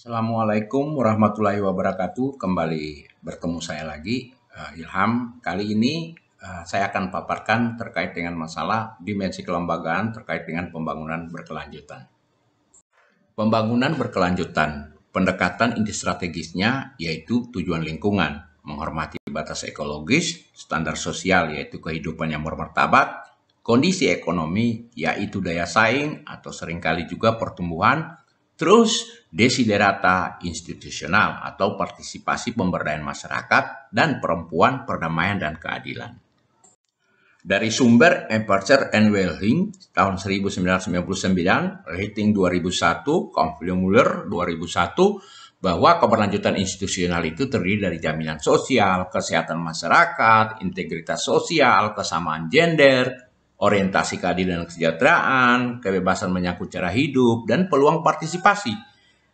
Assalamualaikum warahmatullahi wabarakatuh. Kembali bertemu saya lagi, Ilham. Kali ini saya akan paparkan terkait dengan masalah dimensi kelembagaan terkait dengan pembangunan berkelanjutan. Pembangunan berkelanjutan, pendekatan inti strategisnya yaitu tujuan lingkungan, menghormati batas ekologis, standar sosial yaitu kehidupan yang bermartabat, kondisi ekonomi yaitu daya saing atau seringkali juga pertumbuhan, terus desiderata institusional atau partisipasi pemberdayaan masyarakat dan perempuan, perdamaian dan keadilan. Dari sumber Aperture and Wellbeing tahun 1999, rating 2001, Conflict Muller 2001, bahwa keberlanjutan institusional itu terdiri dari jaminan sosial, kesehatan masyarakat, integritas sosial, kesamaan gender, orientasi keadilan dan kesejahteraan, kebebasan menyangkut cara hidup, dan peluang partisipasi.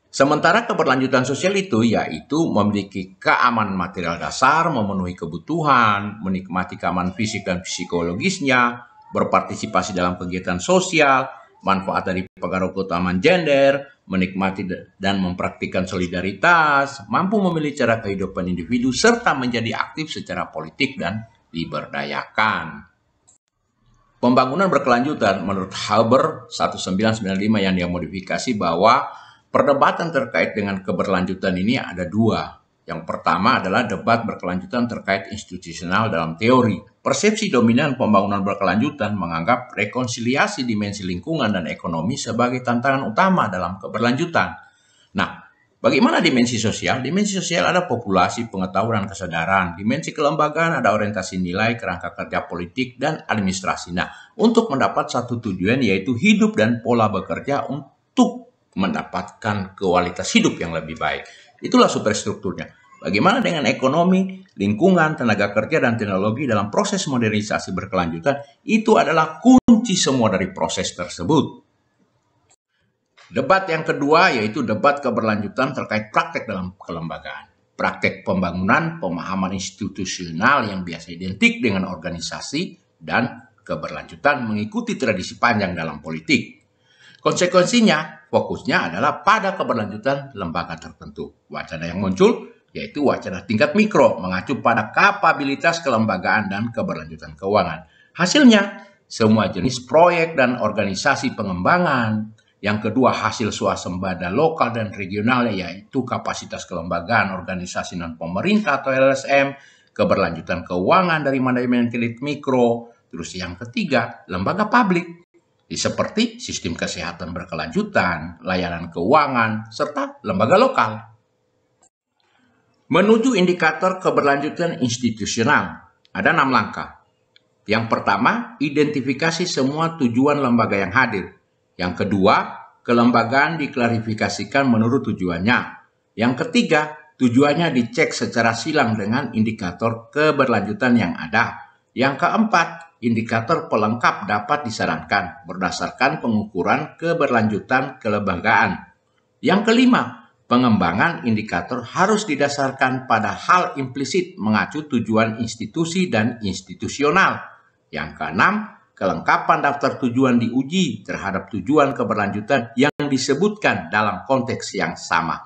Sementara keberlanjutan sosial itu yaitu memiliki keamanan material dasar, memenuhi kebutuhan, menikmati keamanan fisik dan psikologisnya, berpartisipasi dalam kegiatan sosial, manfaat dari pengaruh keutamaan gender, menikmati dan mempraktikkan solidaritas, mampu memilih cara kehidupan individu, serta menjadi aktif secara politik dan diberdayakan. Pembangunan berkelanjutan menurut Haber 1995 yang dia modifikasi bahwa perdebatan terkait dengan keberlanjutan ini ada dua. Yang pertama adalah debat berkelanjutan terkait institusional dalam teori. Persepsi dominan pembangunan berkelanjutan menganggap rekonsiliasi dimensi lingkungan dan ekonomi sebagai tantangan utama dalam keberlanjutan. Nah, bagaimana dimensi sosial? Dimensi sosial ada populasi, pengetahuan, dan kesadaran. Dimensi kelembagaan ada orientasi nilai, kerangka kerja politik, dan administrasi. Nah, untuk mendapat satu tujuan yaitu hidup dan pola bekerja untuk mendapatkan kualitas hidup yang lebih baik. Itulah superstrukturnya. Bagaimana dengan ekonomi, lingkungan, tenaga kerja, dan teknologi dalam proses modernisasi berkelanjutan, itu adalah kunci semua dari proses tersebut. Debat yang kedua yaitu debat keberlanjutan terkait praktek dalam kelembagaan. Praktek pembangunan, pemahaman institusional yang biasa identik dengan organisasi, dan keberlanjutan mengikuti tradisi panjang dalam politik. Konsekuensinya, fokusnya adalah pada keberlanjutan lembaga tertentu. Wacana yang muncul yaitu wacana tingkat mikro, mengacu pada kapabilitas kelembagaan dan keberlanjutan keuangan. Hasilnya, semua jenis proyek dan organisasi pengembangan. Yang kedua, hasil swasembada lokal dan regional yaitu kapasitas kelembagaan organisasi non-pemerintah atau LSM, keberlanjutan keuangan dari manajemen kredit mikro. Terus yang ketiga, lembaga publik. Seperti sistem kesehatan berkelanjutan, layanan keuangan, serta lembaga lokal. Menuju indikator keberlanjutan institusional, ada 6 langkah. Yang pertama, identifikasi semua tujuan lembaga yang hadir. Yang kedua, kelembagaan diklarifikasikan menurut tujuannya. Yang ketiga, tujuannya dicek secara silang dengan indikator keberlanjutan yang ada. Yang keempat, indikator pelengkap dapat disarankan berdasarkan pengukuran keberlanjutan kelembagaan. Yang kelima, pengembangan indikator harus didasarkan pada hal implisit mengacu tujuan institusi dan institusional. Yang keenam, kelengkapan daftar tujuan diuji terhadap tujuan keberlanjutan yang disebutkan dalam konteks yang sama.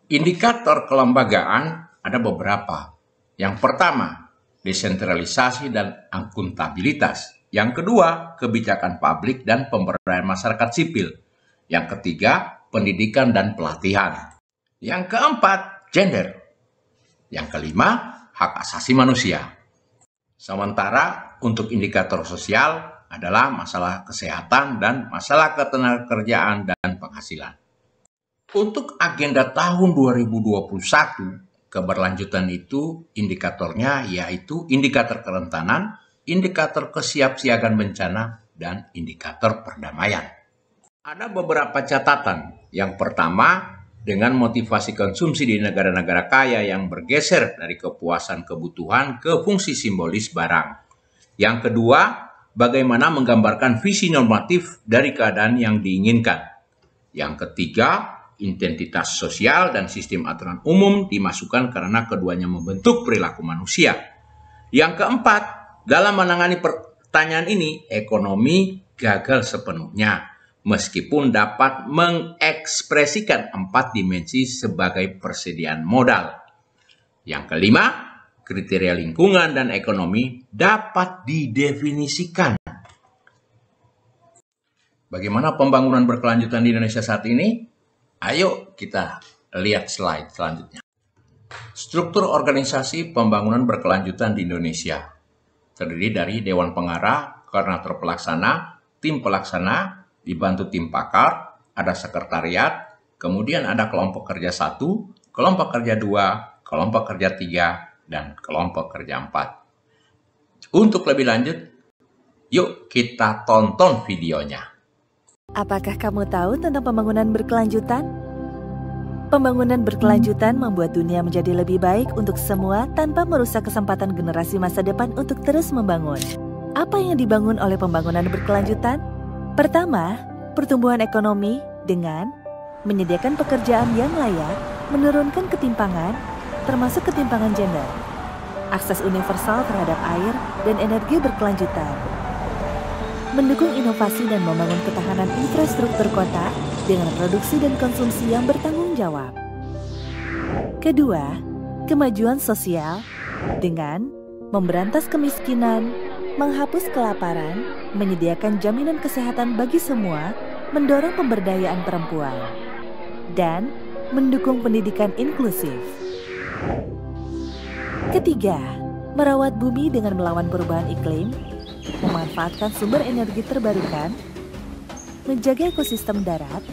Indikator kelembagaan ada beberapa. Yang pertama, desentralisasi dan akuntabilitas. Yang kedua, kebijakan publik dan pemberdayaan masyarakat sipil. Yang ketiga, pendidikan dan pelatihan. Yang keempat, gender. Yang kelima, hak asasi manusia. Sementara untuk indikator sosial adalah masalah kesehatan dan masalah ketenagakerjaan dan penghasilan. Untuk agenda tahun 2021, keberlanjutan itu indikatornya yaitu indikator kerentanan, indikator kesiapsiagaan bencana, dan indikator perdamaian. Ada beberapa catatan. Yang pertama, dengan motivasi konsumsi di negara-negara kaya yang bergeser dari kepuasan kebutuhan ke fungsi simbolis barang. Yang kedua, bagaimana menggambarkan visi normatif dari keadaan yang diinginkan. Yang ketiga, identitas sosial dan sistem aturan umum dimasukkan karena keduanya membentuk perilaku manusia. Yang keempat, dalam menangani pertanyaan ini, ekonomi gagal sepenuhnya. meskipun dapat mengekspresikan 4 dimensi sebagai persediaan modal. Yang kelima, kriteria lingkungan dan ekonomi dapat didefinisikan. Bagaimana pembangunan berkelanjutan di Indonesia saat ini? Ayo kita lihat slide selanjutnya. Struktur organisasi pembangunan berkelanjutan di Indonesia terdiri dari Dewan Pengarah, Koordinator Pelaksana, Tim Pelaksana, dibantu tim pakar, ada sekretariat, kemudian ada kelompok kerja 1, kelompok kerja 2, kelompok kerja 3, dan kelompok kerja 4. Untuk lebih lanjut, yuk kita tonton videonya. Apakah kamu tahu tentang pembangunan berkelanjutan? Pembangunan berkelanjutan membuat dunia menjadi lebih baik untuk semua tanpa merusak kesempatan generasi masa depan untuk terus membangun. Apa yang dibangun oleh pembangunan berkelanjutan? Pertama, pertumbuhan ekonomi dengan menyediakan pekerjaan yang layak, menurunkan ketimpangan, termasuk ketimpangan gender, akses universal terhadap air dan energi berkelanjutan, mendukung inovasi dan membangun ketahanan infrastruktur kota dengan produksi dan konsumsi yang bertanggung jawab. Kedua, kemajuan sosial dengan memberantas kemiskinan, menghapus kelaparan, menyediakan jaminan kesehatan bagi semua, mendorong pemberdayaan perempuan, dan mendukung pendidikan inklusif. Ketiga, merawat bumi dengan melawan perubahan iklim, memanfaatkan sumber energi terbarukan, menjaga ekosistem darat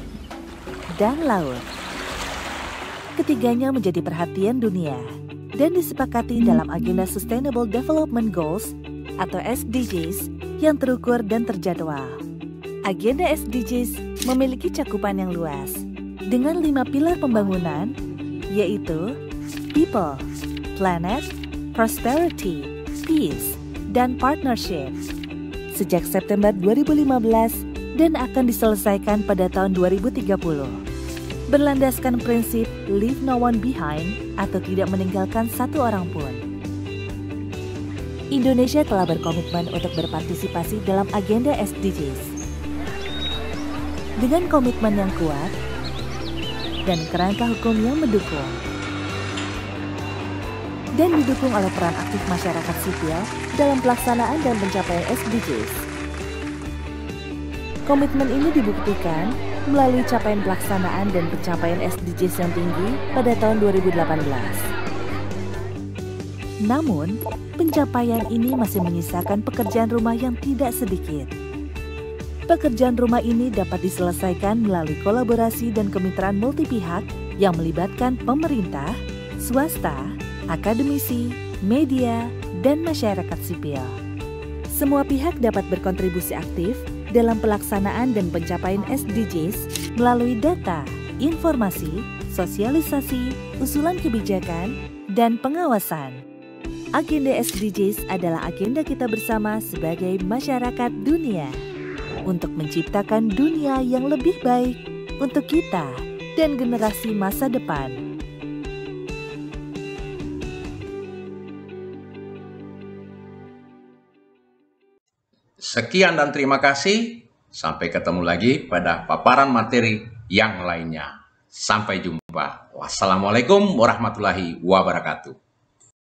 dan laut. Ketiganya menjadi perhatian dunia dan disepakati dalam agenda Sustainable Development Goals atau SDGs yang terukur dan terjadwal. Agenda SDGs memiliki cakupan yang luas dengan 5 pilar pembangunan, yaitu People, Planet, Prosperity, Peace, dan Partnership sejak September 2015 dan akan diselesaikan pada tahun 2030. Berlandaskan prinsip Leave No One Behind atau tidak meninggalkan satu orang pun. Indonesia telah berkomitmen untuk berpartisipasi dalam agenda SDGs. Dengan komitmen yang kuat dan kerangka hukum yang mendukung, dan didukung oleh peran aktif masyarakat sipil dalam pelaksanaan dan pencapaian SDGs. Komitmen ini dibuktikan melalui capaian pelaksanaan dan pencapaian SDGs yang tinggi pada tahun 2018. Namun, pencapaian ini masih menyisakan pekerjaan rumah yang tidak sedikit. Pekerjaan rumah ini dapat diselesaikan melalui kolaborasi dan kemitraan multipihak yang melibatkan pemerintah, swasta, akademisi, media, dan masyarakat sipil. Semua pihak dapat berkontribusi aktif dalam pelaksanaan dan pencapaian SDGs melalui data, informasi, sosialisasi, usulan kebijakan, dan pengawasan. Agenda SDGs adalah agenda kita bersama sebagai masyarakat dunia untuk menciptakan dunia yang lebih baik untuk kita dan generasi masa depan. Sekian dan terima kasih. Sampai ketemu lagi pada paparan materi yang lainnya. Sampai jumpa. Wassalamualaikum warahmatullahi wabarakatuh.